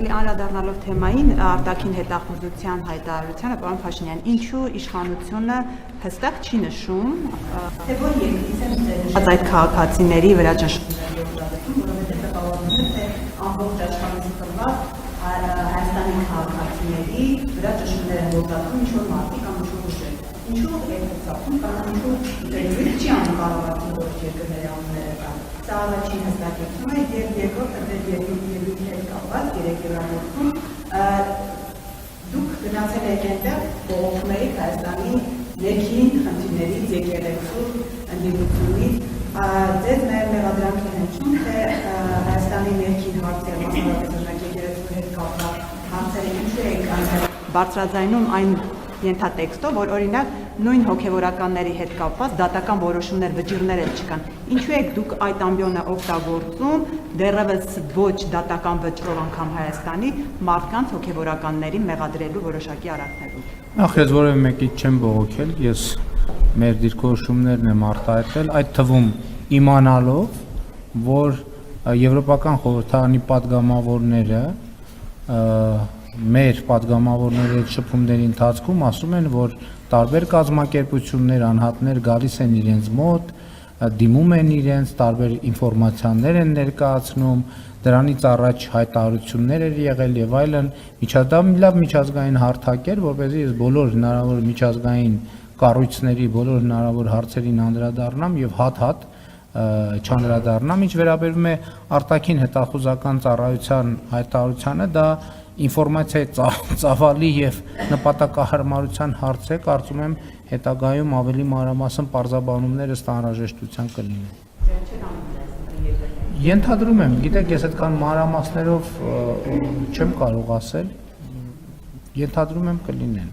Անդրադառնալով թեմային արտաքին հետախուզության հայտարարությանը, պարոն Փաշինյան, ինչու իշխանությունը հստակ չի նշում, թե որ երկրից են ձեռնարկված այդ քաղաքացիների վրա ճնշումները, որովհետև տպավորվում է, թե ամբողջ աշխարհից կրված Հայաստանի քաղաքացիների վրա ճնշումներ են գործադրում ինչ-որ մարդիկ կամ ինչ-որ ուժեր։ Ինչու է ցածում կամ ինչու դեպի չի անում կառավարությունը որոշ երկրների անունները կան։ Սա առաջին հստակեցումը եւ երկրորդը դեր երկրի հետ կապված երեկերավորում դուք գնացել եք այնտեղ բողոքում եք Հայաստանի ներքին խնդիրներից եկեղեցու ընդդիմությունից ձեզ նաև մեղադրանք են հնչում թե Հայաստանի ներքին հարցեր մասնավորապես եկեղեցու հետ կապված հարցերը ինչու եք անցել բարձրաձայնում այն ենթատեքստով, որ օրինակ նույն հոգևորականների հետ կապված դատական որոշումներ վճիռներ էլ չկան։ Ինչու եք դուք այդ ամբիոնը օգտագործում դեռևս ոչ դատական վճռով անգամ Հայաստանի մարդկանց հոգևորականներին մեղադրելու որոշակի արարքներում։ Նախ ես որևէ մեկից չեմ բողոքել, ես մեր դիրքորոշումներն եմ արտահայտել, այդ թվում իմանալով, որ Եվրոպական խորհրդարանի падգամավորները մեր падգամավորների հետ շփումների ընթացքում ասում են, որ տարբեր կազմակերպություններ, անհատներ գալիս են իրենց մոտ, դիմում են իրենց, տարբեր ինֆորմացիաներ են ներկայացնում, դրանից առաջ հայտարարություններ էր եղել եւ այլն, լավ միջազգային հարթակ էր, որպեսզի ես բոլոր հնարավոր միջազգային կառույցների բոլոր հնարավոր հարցերին անդրադառնամ եւ հատ-հատ չանդրադառնամ, ինչ վերաբերում է արտաքին հետախուզական ծառայության հայտարարությանը, դա ինֆորմացիայի ծավալի եւ նպատակահարմարության հարց է, կարծում եմ հետագայում ավելի մանրամասն պարզաբանումները անհրաժեշտության կլինեն։ Ենթադրում եմ, գիտեք, ես այդքան մանրամասներով չեմ կարող ասել, ենթադրում եմ կլինեն։